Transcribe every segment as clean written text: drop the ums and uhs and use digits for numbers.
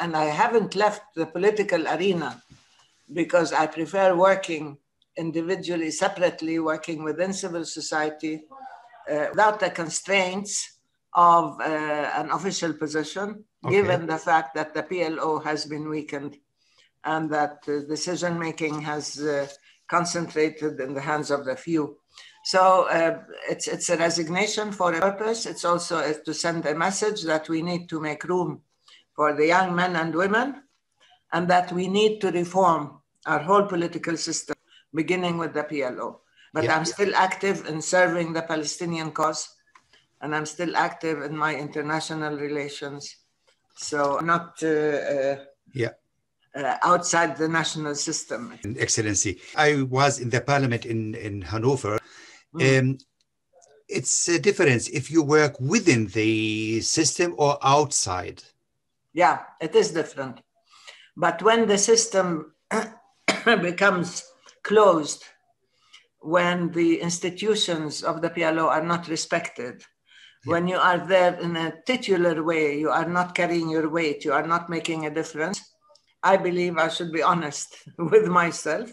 And I haven't left the political arena because I prefer working individually, separately, working within civil society without the constraints of an official position, given the fact that the PLO has been weakened and that decision-making has concentrated in the hands of the few. So it's a resignation for a purpose. It's also to send a message that we need to make room for the young men and women, and that we need to reform our whole political system, beginning with the PLO. But I'm still active in serving the Palestinian cause, and I'm still active in my international relations. So I'm not outside the national system. Excellency, I was in the parliament in Hanover. It's a difference if you work within the system or outside. Yeah, it is different. But when the system becomes closed, when the institutions of the PLO are not respected, when you are there in a titular way, you are not carrying your weight, you are not making a difference, I believe I should be honest with myself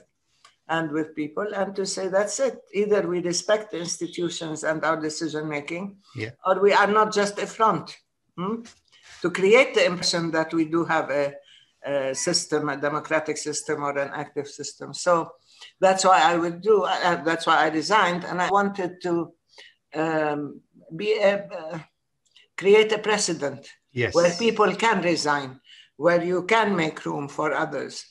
and with people and to say that's it. Either we respect the institutions and our decision-making, or we are not just a front. To create the impression that we do have a system, a democratic system or an active system. So that's why I would do, that's why I resigned. And I wanted to create a precedent where people can resign, where you can make room for others.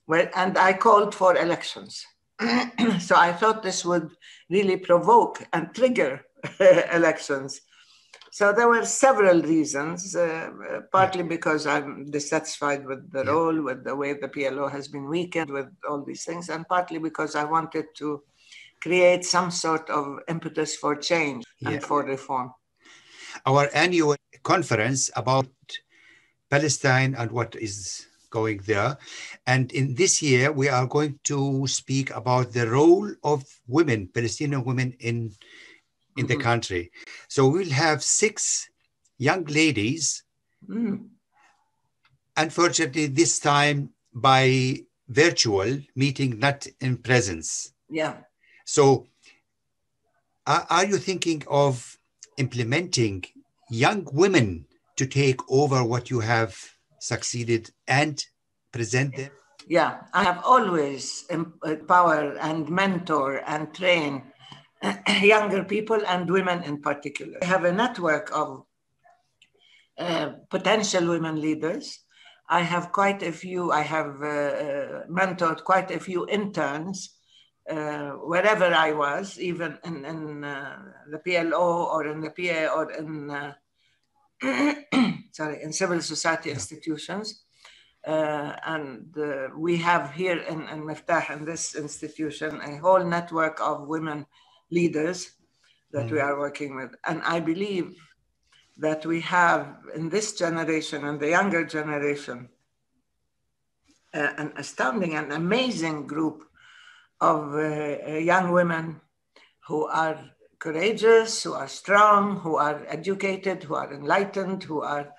And I called for elections. So I thought this would really provoke and trigger elections. So there were several reasons, partly because I'm dissatisfied with the role, with the way the PLO has been weakened, with all these things, and partly because I wanted to create some sort of impetus for change and for reform. Our annual conference about Palestine and what is going there. And in this year, we are going to speak about the role of women, Palestinian women in the country. So we'll have 6 young ladies, unfortunately this time by virtual meeting, not in presence. So are you thinking of implementing young women to take over what you have succeeded and present them? Yeah, I have always empowered and mentor and train younger people and women in particular. I have a network of potential women leaders. I have quite a few, I have mentored quite a few interns wherever I was, even in the PLO or in the PA or in, in civil society institutions. And we have here in Miftah, in this institution, a whole network of women leaders that we are working with. And I believe that we have in this generation and the younger generation, an astounding and amazing group of young women who are courageous, who are strong, who are educated, who are enlightened, who are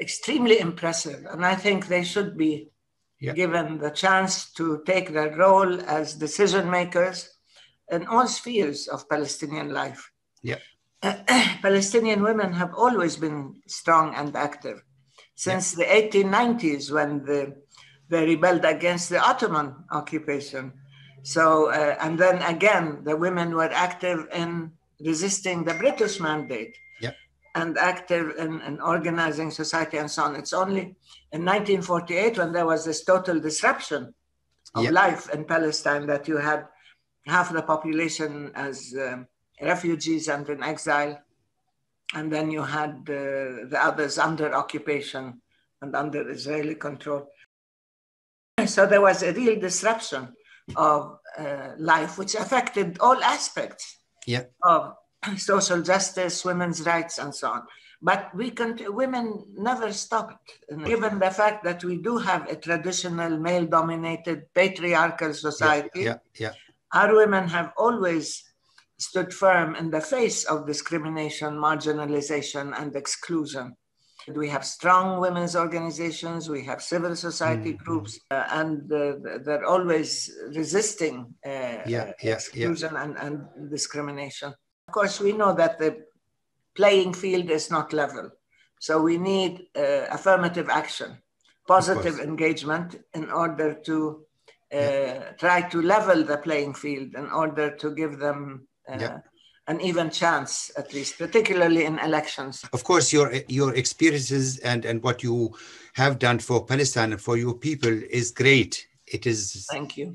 extremely impressive. And I think they should be given the chance to take their role as decision makers in all spheres of Palestinian life. Palestinian women have always been strong and active since the 1890s when they rebelled against the Ottoman occupation. So, and then again, the women were active in resisting the British mandate and active in organizing society and so on. It's only in 1948 when there was this total disruption of life in Palestine that you had half the population as refugees and in exile. And then you had the others under occupation and under Israeli control. So there was a real disruption of life, which affected all aspects of social justice, women's rights, and so on. But women never stopped. Given the fact that we do have a traditional male-dominated patriarchal society, our women have always stood firm in the face of discrimination, marginalization, and exclusion. We have strong women's organizations, we have civil society groups, and they're always resisting exclusion and discrimination. Of course, we know that the playing field is not level. So we need affirmative action, positive engagement in order to try to level the playing field, in order to give them an even chance, at least, particularly in elections. Of course, your experiences and what you have done for Palestine and for your people is great. It is. Thank you.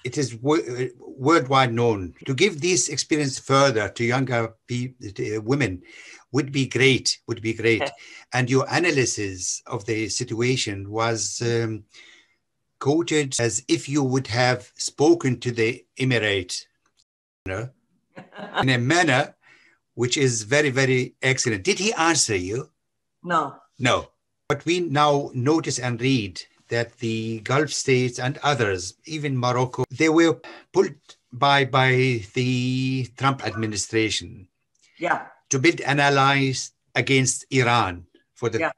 It is worldwide known. To give this experience further to younger women would be great. And your analysis of the situation was quoted as if you would have spoken to the Emirate in a manner which is very, very excellent. Did he answer you? No. But we now notice and read that the Gulf states and others, even Morocco, they were pulled by the Trump administration to build an alliance against Iran for the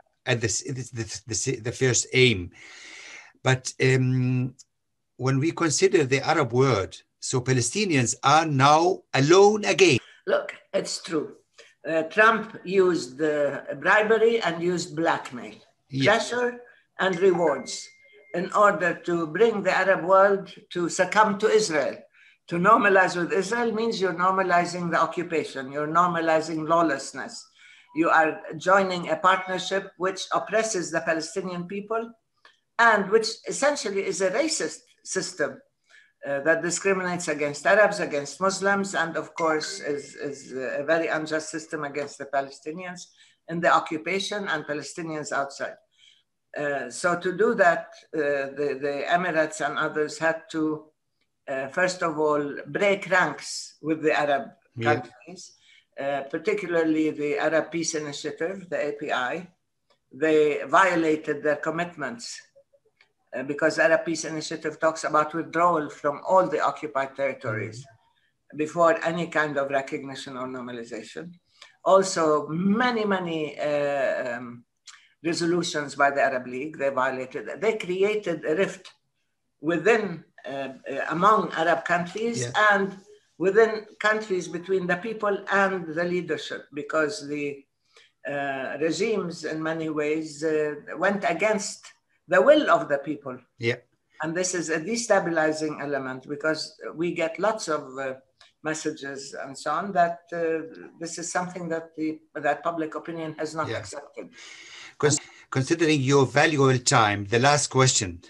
first aim. But when we consider the Arab world, so Palestinians are now alone again. Look, it's true. Trump used bribery and used blackmail, pressure and rewards in order to bring the Arab world to succumb to Israel. To normalize with Israel means you're normalizing the occupation, you're normalizing lawlessness. You are joining a partnership which oppresses the Palestinian people and which essentially is a racist system that discriminates against Arabs, against Muslims, and of course is a very unjust system against the Palestinians in the occupation and Palestinians outside. So to do that, the Emirates and others had to, first of all, break ranks with the Arab countries, particularly the Arab Peace Initiative, the API. They violated their commitments because the Arab Peace Initiative talks about withdrawal from all the occupied territories before any kind of recognition or normalization. Also, many resolutions by the Arab League, they violated. They created a rift within, among Arab countries and within countries between the people and the leadership, because the regimes in many ways went against the will of the people. And this is a destabilizing element because we get lots of messages and so on that this is something that that public opinion has not accepted. Considering your valuable time, the last question.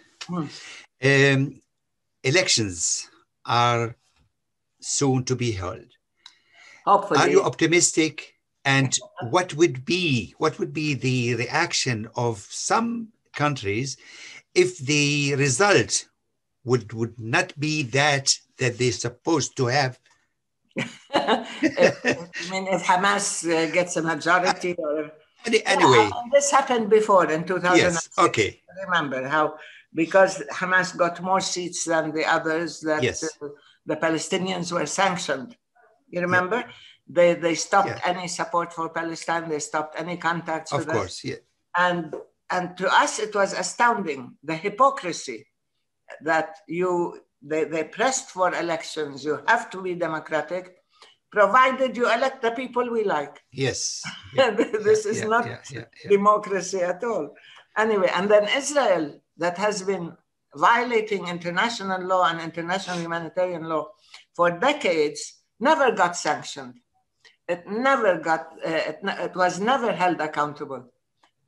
Elections are soon to be held. Hopefully. Are you optimistic? And what would be the reaction of some countries if the result would not be that they're supposed to have? If Hamas gets a majority or... Anyway. This happened before in 2006. Yes, okay. Remember how, because Hamas got more seats than the others, that the Palestinians were sanctioned. You remember? They stopped any support for Palestine. They stopped any contacts with us. Of course, And to us, it was astounding, the hypocrisy that they pressed for elections. You have to be democratic, provided you elect the people we like. Yes. This is not democracy at all. Anyway, and then Israel, that has been violating international law and international humanitarian law for decades, never got sanctioned. It was never held accountable.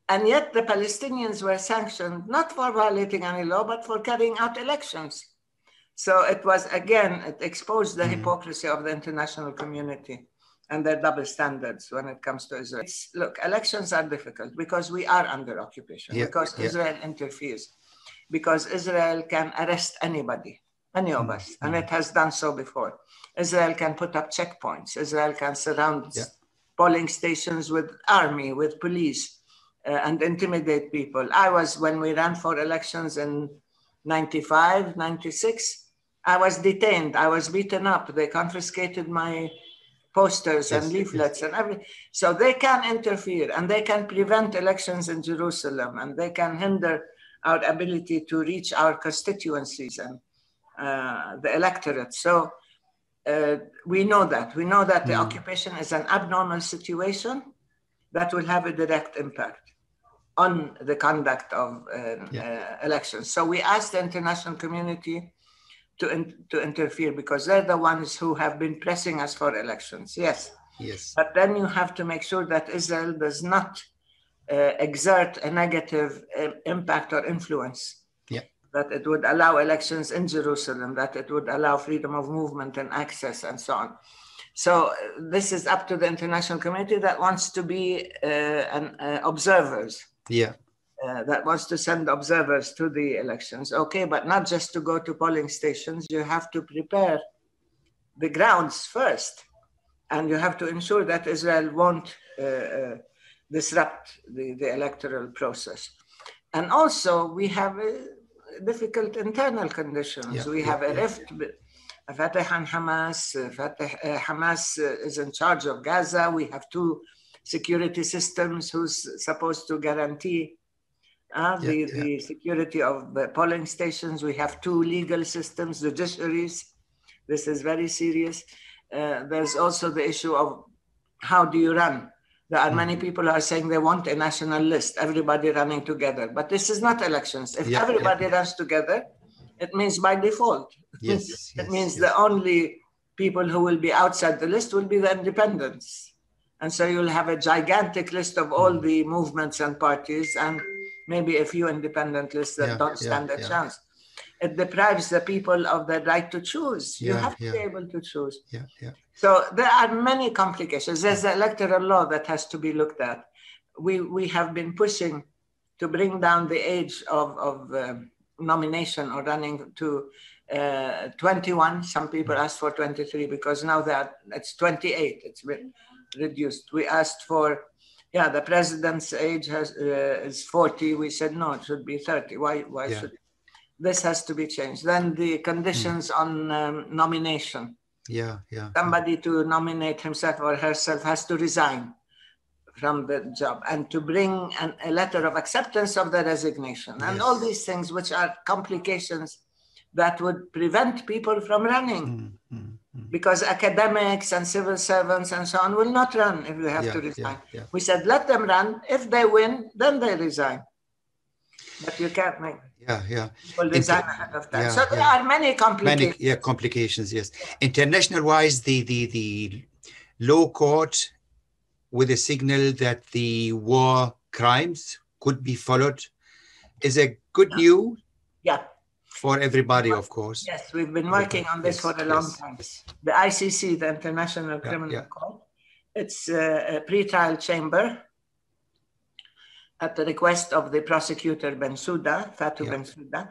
And yet the Palestinians were sanctioned, not for violating any law, but for carrying out elections. So it was, again, it exposed the hypocrisy of the international community and their double standards when it comes to Israel. Look, elections are difficult because we are under occupation, because Israel interferes, because Israel can arrest anybody, any of us, and it has done so before. Israel can put up checkpoints. Israel can surround polling stations with army, with police, and intimidate people. When we ran for elections in 95, 96, I was detained. I was beaten up. They confiscated my posters and leaflets and everything. So they can interfere, and they can prevent elections in Jerusalem, and they can hinder our ability to reach our constituencies and the electorate. So we know that. We know that the occupation is an abnormal situation that will have a direct impact on the conduct of elections. So we asked the international community to interfere because they're the ones who have been pressing us for elections. Yes. But then you have to make sure that Israel does not exert a negative impact or influence. That it would allow elections in Jerusalem, that it would allow freedom of movement and access and so on. So this is up to the international community that wants to be observers. That wants to send observers to the elections. Okay, but not just to go to polling stations. You have to prepare the grounds first. And you have to ensure that Israel won't disrupt the electoral process. And also we have difficult internal conditions. We have a rift. Fatah and Hamas. Hamas is in charge of Gaza. We have two security systems who's supposed to guarantee the security of the polling stations. We have two legal systems, judiciaries. This is very serious. There's also the issue of how do you run? There are many people who are saying they want a national list, everybody running together. But this is not elections. If everybody runs together, it means by default. It means the only people who will be outside the list will be the independents. And so you'll have a gigantic list of all the movements and parties and maybe a few independent lists that don't stand a chance. It deprives the people of the right to choose. You have to be able to choose. So there are many complications. There's the electoral law that has to be looked at. We have been pushing to bring down the age of nomination or running to 21. Some people asked for 23 because now it's 28. It's been reduced. We asked for, the president's age is 40. We said, no, it should be 30. Why should this has to be changed? Then the conditions on nomination. Somebody to nominate himself or herself has to resign from the job and to bring a letter of acceptance of the resignation and all these things, which are complications that would prevent people from running because academics and civil servants and so on will not run if they have to resign. We said, let them run. If they win, then they resign. But you can't make people resign ahead of time. So there are many complications. Complications, yes. International-wise, the law court with a signal that the war crimes could be followed is a good news for everybody, of course. Yes, we've been working on this for a long time. The ICC, the International Criminal Court, it's a pre-trial chamber at the request of the prosecutor Fatou Bensouda,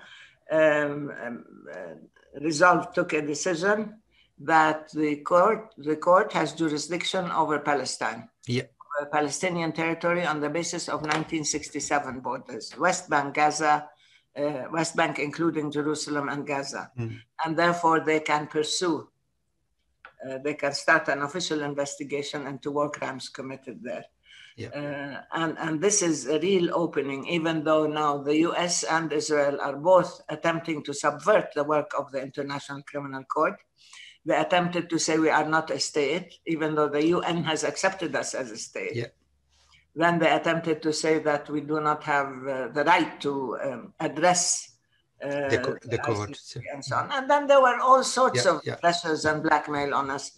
took a decision that the court has jurisdiction over Palestine, over Palestinian territory on the basis of 1967 borders, West Bank, Gaza, West Bank including Jerusalem and Gaza, and therefore they can pursue, they can start an official investigation into war crimes committed there. And this is a real opening, even though now the US and Israel are both attempting to subvert the work of the International Criminal Court. They attempted to say we are not a state, even though the UN has accepted us as a state. Then they attempted to say that we do not have the right to address the court and so on. And then there were all sorts of pressures and blackmail on us.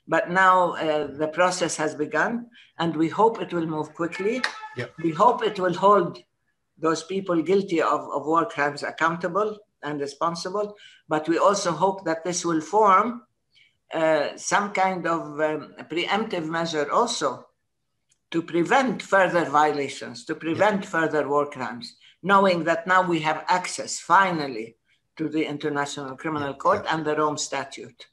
But now the process has begun, and we hope it will move quickly. We hope it will hold those people guilty of war crimes accountable. and responsible, but we also hope that this will form some kind of preemptive measure also to prevent further violations, to prevent further war crimes, knowing that now we have access, finally, to the International Criminal Court and the Rome Statute.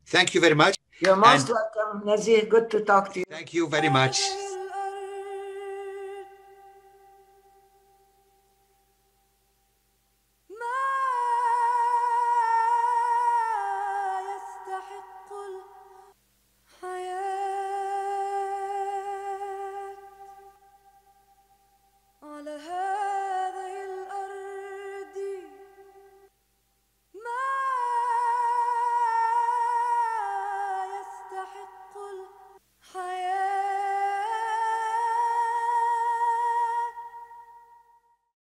Thank you very much. You're most welcome, Nazih. Good to talk to you. Thank you very much. يستحق